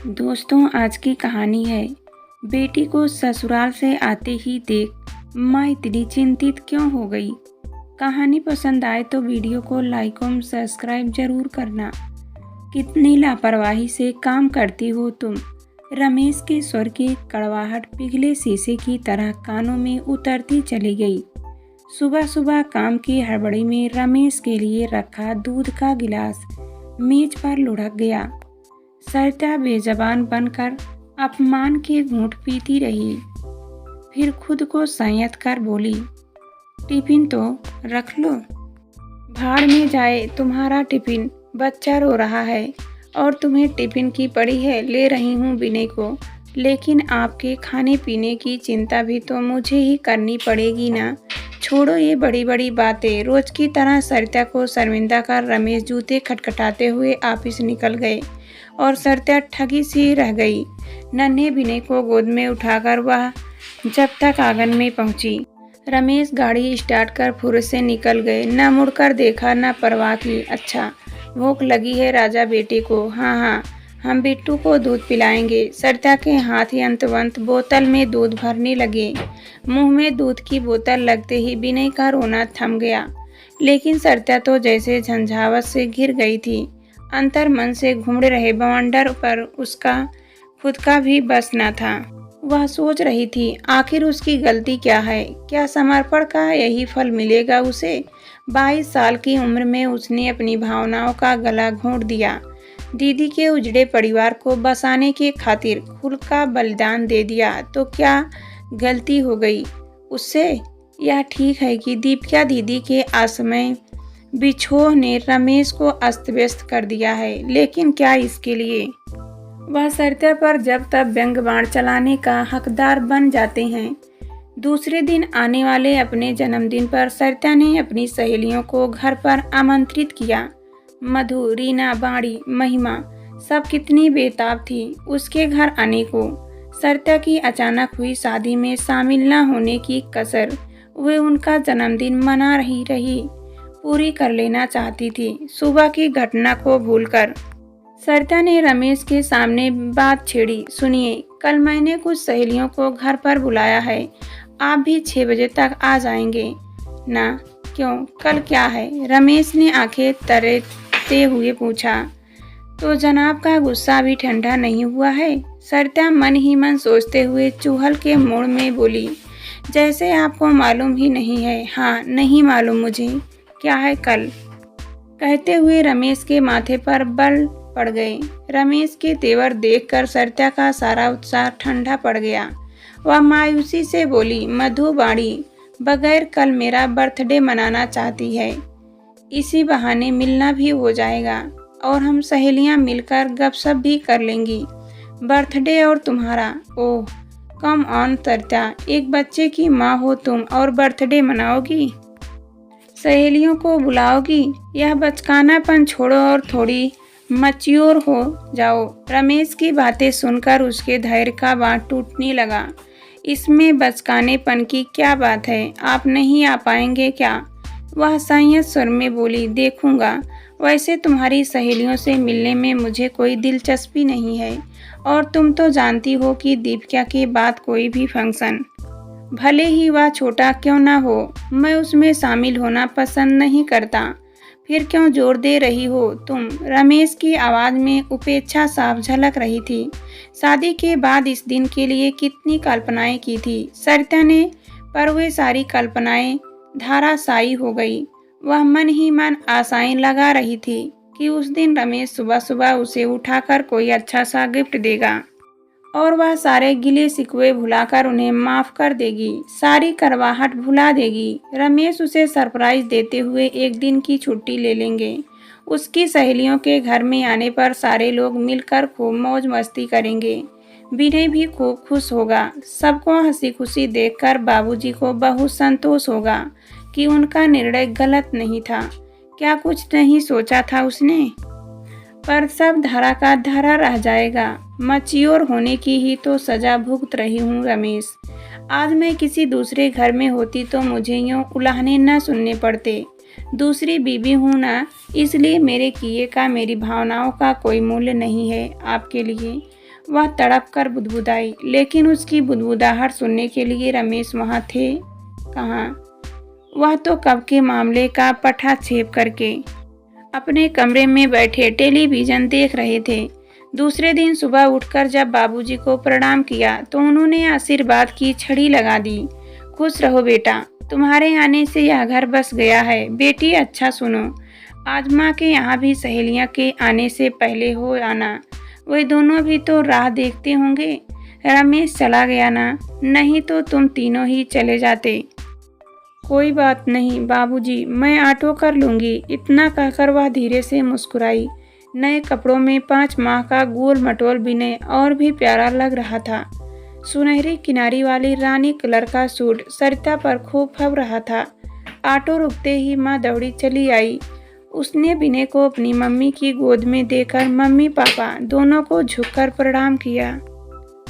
दोस्तों, आज की कहानी है बेटी को ससुराल से आते ही देख माँ इतनी चिंतित क्यों हो गई। कहानी पसंद आए तो वीडियो को लाइक और सब्सक्राइब जरूर करना। कितनी लापरवाही से काम करती हो तुम। रमेश के स्वर की कड़वाहट पिघले शीशे की तरह कानों में उतरती चली गई। सुबह सुबह काम की हड़बड़ी में रमेश के लिए रखा दूध का गिलास मेज पर लुढ़क गया। सरिता बेजबान बनकर अपमान के घूंट पीती रही, फिर खुद को संयत कर बोली, टिफिन तो रख लो। भाड़ में जाए तुम्हारा टिफिन, बच्चा रो रहा है और तुम्हें टिफिन की पड़ी है। ले रही हूँ विनय को, लेकिन आपके खाने पीने की चिंता भी तो मुझे ही करनी पड़ेगी ना। छोड़ो ये बड़ी बड़ी बातें। रोज की तरह सरिता को शर्मिंदा कर रमेश जूते खटखटाते हुए ऑफिस निकल गए और सरिता ठगी सी रह गई। नन्हे विनय को गोद में उठाकर वह जब तक आंगन में पहुंची, रमेश गाड़ी स्टार्ट कर फुर्र से निकल गए। न मुड़कर देखा न परवाह की। अच्छा, भूख लगी है राजा बेटे को। हाँ हाँ, हम बिट्टू को दूध पिलाएंगे। सरिता के हाथ यंत्रवंत बोतल में दूध भरने लगे। मुंह में दूध की बोतल लगते ही विनय का रोना थम गया, लेकिन सरिता तो जैसे झंझावत से घिर गई थी। अंतर मन से घूम रहे बवंडर पर उसका खुद का भी बस न था। वह सोच रही थी, आखिर उसकी गलती क्या है? क्या समर्पण का यही फल मिलेगा उसे? 22 साल की उम्र में उसने अपनी भावनाओं का गला घोंट दिया। दीदी के उजड़े परिवार को बसाने के खातिर खुद का बलिदान दे दिया, तो क्या गलती हो गई उससे? यह ठीक है कि दीपिका दीदी के असमय बिछोह ने रमेश को अस्त व्यस्त कर दिया है, लेकिन क्या इसके लिए वह सरिता पर जब तक व्यंग बाण चलाने का हकदार बन जाते हैं? दूसरे दिन आने वाले अपने जन्मदिन पर सरिता ने अपनी सहेलियों को घर पर आमंत्रित किया। मधु, रीना, बाड़ी, महिमा सब कितनी बेताब थी उसके घर आने को। सरिता की अचानक हुई शादी में शामिल न होने की कसर वे उनका जन्मदिन मना रही पूरी कर लेना चाहती थी। सुबह की घटना को भूलकर सरिता ने रमेश के सामने बात छेड़ी, सुनिए, कल मैंने कुछ सहेलियों को घर पर बुलाया है, आप भी 6 बजे तक आ जाएंगे ना? क्यों, कल क्या है? रमेश ने आंखें तरेते हुए पूछा। तो जनाब का गुस्सा भी ठंडा नहीं हुआ है? सरिता मन ही मन सोचते हुए चूहल के मोड़ में बोली, जैसे आपको मालूम ही नहीं है। हाँ, नहीं मालूम मुझे, क्या है कल? कहते हुए रमेश के माथे पर बल पड़ गए। रमेश के तेवर देखकर सरिता का सारा उत्साह ठंडा पड़ गया। वह मायूसी से बोली, मधु, बाड़ी बगैर कल मेरा बर्थडे मनाना चाहती है। इसी बहाने मिलना भी हो जाएगा और हम सहेलियां मिलकर गपशप भी कर लेंगी। बर्थडे और तुम्हारा? ओह कम ऑन सरिता, एक बच्चे की माँ हो तुम और बर्थडे मनाओगी? सहेलियों को बुलाओगी? यह बचकानापन छोड़ो और थोड़ी मैच्योर हो जाओ। रमेश की बातें सुनकर उसके धैर्य का बांध टूटने लगा। इसमें बचकानेपन की क्या बात है? आप नहीं आ पाएंगे क्या? वह संयत स्वर में बोली, देखूंगा। वैसे तुम्हारी सहेलियों से मिलने में मुझे कोई दिलचस्पी नहीं है, और तुम तो जानती हो कि दीपिका के बाद कोई भी फंक्शन, भले ही वह छोटा क्यों ना हो, मैं उसमें शामिल होना पसंद नहीं करता। फिर क्यों जोर दे रही हो तुम? रमेश की आवाज़ में उपेक्षा साफ झलक रही थी। शादी के बाद इस दिन के लिए कितनी कल्पनाएं की थी सरिता ने, पर वे सारी कल्पनाएं धाराशायी हो गई। वह मन ही मन आशाएं लगा रही थी कि उस दिन रमेश सुबह सुबह उसे उठाकर कोई अच्छा सा गिफ्ट देगा और वह सारे गिले शिकवे भुलाकर उन्हें माफ़ कर देगी, सारी करवाहट भुला देगी। रमेश उसे सरप्राइज देते हुए एक दिन की छुट्टी ले लेंगे। उसकी सहेलियों के घर में आने पर सारे लोग मिलकर खूब मौज मस्ती करेंगे। विनय भी खूब खुश होगा। सबको हंसी खुशी देखकर बाबूजी को बहुत संतोष होगा कि उनका निर्णय गलत नहीं था। क्या कुछ नहीं सोचा था उसने? पर सब धरा का धरा रह जाएगा। मैच्योर होने की ही तो सजा भुगत रही हूँ रमेश। आज मैं किसी दूसरे घर में होती तो मुझे यूँ उलाहने न सुनने पड़ते। दूसरी बीवी हूँ ना, इसलिए मेरे किए का, मेरी भावनाओं का कोई मूल्य नहीं है आपके लिए। वह तड़प कर बुदबुदाई, लेकिन उसकी बुदबुदाहट सुनने के लिए रमेश वहाँ थे कहाँ। वह तो कब के मामले का पटाक्षेप करके अपने कमरे में बैठे टेलीविज़न देख रहे थे। दूसरे दिन सुबह उठकर जब बाबूजी को प्रणाम किया तो उन्होंने आशीर्वाद की छड़ी लगा दी। खुश रहो बेटा, तुम्हारे आने से यह घर बस गया है। बेटी अच्छा सुनो, आज माँ के यहाँ भी सहेलियों के आने से पहले हो आना। वे दोनों भी तो राह देखते होंगे। रमेश चला गया ना, नहीं तो तुम तीनों ही चले जाते। कोई बात नहीं बाबूजी, मैं ऑटो कर लूँगी। इतना कहकर वह धीरे से मुस्कुराई। नए कपड़ों में 5 माह का गोल मटोल विनय और भी प्यारा लग रहा था। सुनहरी किनारी वाली रानी कलर का सूट सरिता पर खूब फब रहा था। ऑटो रुकते ही माँ दौड़ी चली आई। उसने विनय को अपनी मम्मी की गोद में देकर मम्मी पापा दोनों को झुककर प्रणाम किया।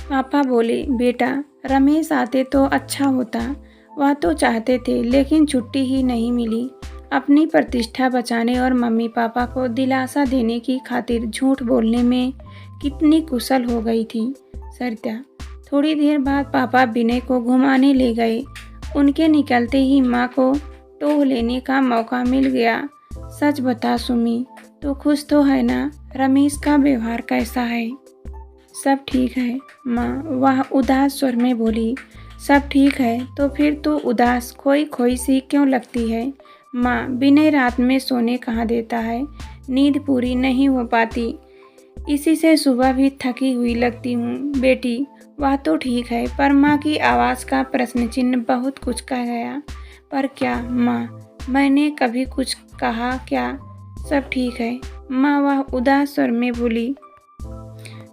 पापा बोले, बेटा रमेश आते तो अच्छा होता। वह तो चाहते थे, लेकिन छुट्टी ही नहीं मिली। अपनी प्रतिष्ठा बचाने और मम्मी पापा को दिलासा देने की खातिर झूठ बोलने में कितनी कुशल हो गई थी सरिता। थोड़ी देर बाद पापा विनय को घुमाने ले गए। उनके निकलते ही माँ को टोह लेने का मौका मिल गया। सच बता सुमी, तो खुश तो है ना? रमेश का व्यवहार कैसा है? सब ठीक है माँ, वह उदास स्वर में बोली। सब ठीक है तो फिर तू उदास खोई खोई सी क्यों लगती है? माँ, विनय रात में सोने कहाँ देता है, नींद पूरी नहीं हो पाती, इसी से सुबह भी थकी हुई लगती हूँ। बेटी वह तो ठीक है, पर माँ की आवाज़ का प्रश्न चिन्ह बहुत कुछ कह गया। पर क्या माँ, मैंने कभी कुछ कहा क्या? सब ठीक है माँ, वह उदास स्वर में बोली।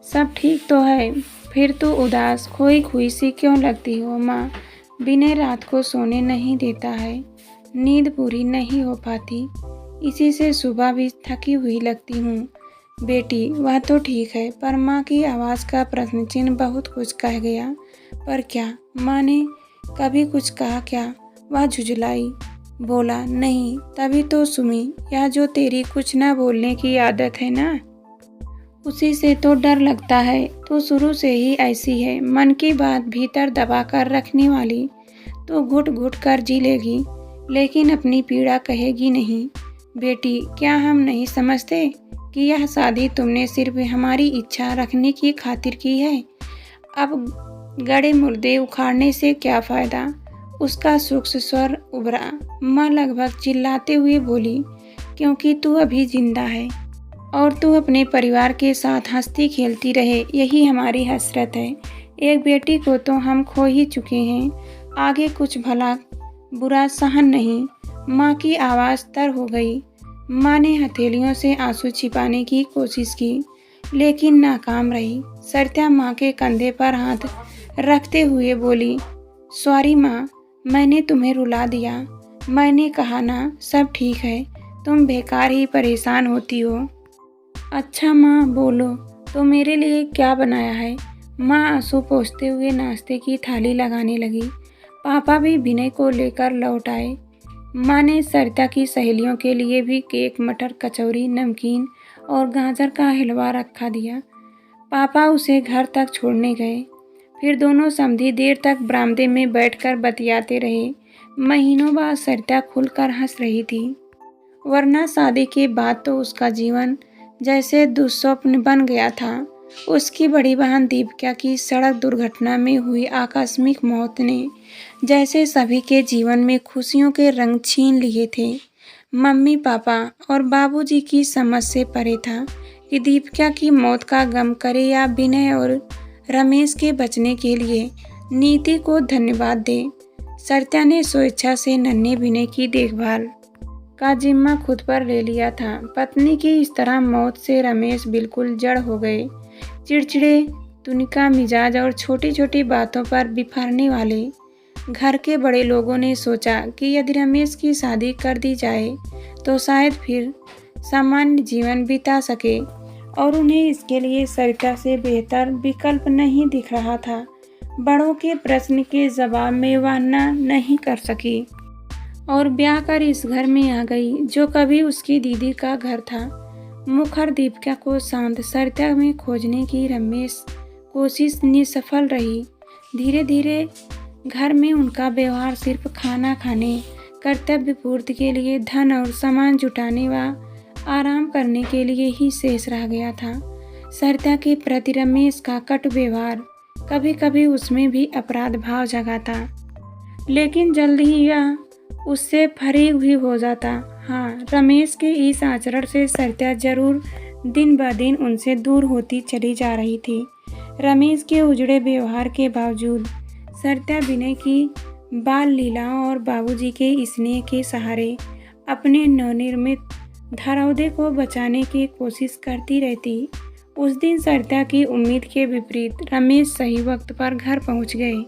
सब ठीक तो है, फिर तो उदास खोई खोई सी क्यों लगती हो माँ? विनय रात को सोने नहीं देता है, नींद पूरी नहीं हो पाती, इसी से सुबह भी थकी हुई लगती हूँ। बेटी वह तो ठीक है, पर माँ की आवाज़ का प्रश्न चिन्ह बहुत कुछ कह गया। पर क्या माँ ने कभी कुछ कहा क्या? वह झुझलाई बोला, नहीं। तभी तो सुमी, यह जो तेरी कुछ ना बोलने की आदत है ना, उसी से तो डर लगता है। तो शुरू से ही ऐसी है, मन की बात भीतर दबा कर रखने वाली। तो घुट घुट कर जी लेगी, लेकिन अपनी पीड़ा कहेगी नहीं। बेटी क्या हम नहीं समझते कि यह शादी तुमने सिर्फ हमारी इच्छा रखने की खातिर की है? अब गड़े मुर्दे उखाड़ने से क्या फ़ायदा? उसका सूक्ष्म स्वर उभरा। माँ लगभग चिल्लाते हुए बोली, क्योंकि तू अभी जिंदा है और तू अपने परिवार के साथ हंसती खेलती रहे, यही हमारी हसरत है। एक बेटी को तो हम खो ही चुके हैं, आगे कुछ भला बुरा सहन नहीं। माँ की आवाज़ तर हो गई। माँ ने हथेलियों से आंसू छिपाने की कोशिश की, लेकिन नाकाम रही। सरिता माँ के कंधे पर हाथ रखते हुए बोली, सॉरी माँ, मैंने तुम्हें रुला दिया। मैंने कहा ना सब ठीक है, तुम बेकार ही परेशान होती हो। अच्छा माँ बोलो, तो मेरे लिए क्या बनाया है? माँ आंसू पोंछते हुए नाश्ते की थाली लगाने लगी। पापा भी विनय को लेकर लौट आए। माँ ने सरिता की सहेलियों के लिए भी केक, मटर, कचौरी, नमकीन और गाजर का हलवा रखा दिया। पापा उसे घर तक छोड़ने गए। फिर दोनों समधी देर तक बरामदे में बैठकर बतियाते रहे। महीनों बाद सरिता खुलकर हंस रही थी, वरना शादी के बाद तो उसका जीवन जैसे दुस्वप्न बन गया था। उसकी बड़ी बहन दीपिका की सड़क दुर्घटना में हुई आकस्मिक मौत ने जैसे सभी के जीवन में खुशियों के रंग छीन लिए थे। मम्मी पापा और बाबूजी की समझ से परे था कि दीपिका की मौत का गम करे या विनय और रमेश के बचने के लिए नीति को धन्यवाद दे। सरिता ने स्वेच्छा से नन्हे विनय की देखभाल का जिम्मा खुद पर ले लिया था। पत्नी की इस तरह मौत से रमेश बिल्कुल जड़ हो गए। चिड़चिड़े, तुनिका मिजाज और छोटी छोटी बातों पर बिफरने वाले। घर के बड़े लोगों ने सोचा कि यदि रमेश की शादी कर दी जाए तो शायद फिर सामान्य जीवन बिता सके, और उन्हें इसके लिए सरिता से बेहतर विकल्प नहीं दिख रहा था। बड़ों के प्रश्न के जवाब में वह नहीं कर सकी और ब्याह कर इस घर में आ गई जो कभी उसकी दीदी का घर था। मुखर दीपिका को शांत सरिता में खोजने की रमेश कोशिश निसफल रही। धीरे धीरे घर में उनका व्यवहार सिर्फ खाना खाने, कर्तव्य पूर्ति के लिए, धन और सामान जुटाने व आराम करने के लिए ही शेष रह गया था। सरिता के प्रति रमेश का कटु व्यवहार कभी कभी उसमें भी अपराध भाव जगाता, लेकिन जल्द ही यह उससे फरीग भी हो जाता। हाँ, रमेश के इस आचरण से सरिता जरूर दिन ब दिन उनसे दूर होती चली जा रही थी। रमेश के उजड़े व्यवहार के बावजूद सरिता विनय की बाल लीलाओं और बाबूजी के स्नेह के सहारे अपने नवनिर्मित धरौदे को बचाने की कोशिश करती रहती। उस दिन सरिता की उम्मीद के विपरीत रमेश सही वक्त पर घर पहुंच गए।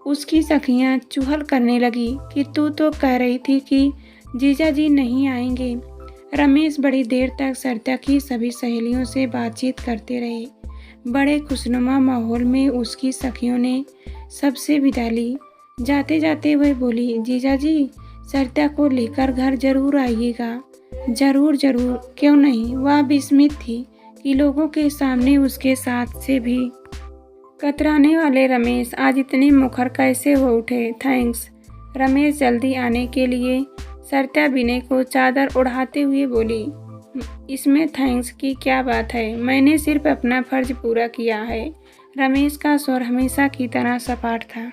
उसकी सखियां चुहल करने लगी कि तू तो कह रही थी कि जीजा जी नहीं आएंगे। रमेश बड़ी देर तक सरिता की सभी सहेलियों से बातचीत करते रहे। बड़े खुशनुमा माहौल में उसकी सखियों ने सबसे विदा ली। जाते जाते वह बोली, जीजा जी सरिता को लेकर घर जरूर आइएगा। जरूर जरूर, क्यों नहीं। वह विस्मित थी कि लोगों के सामने उसके साथ से भी कतराने वाले रमेश आज इतने मुखर कैसे हो उठे। थैंक्स। रमेश जल्दी आने के लिए सरिता विनय को चादर ओढ़ाते हुए बोली, इसमें थैंक्स की क्या बात है, मैंने सिर्फ अपना फर्ज पूरा किया है। रमेश का स्वर हमेशा की तरह सपाट था।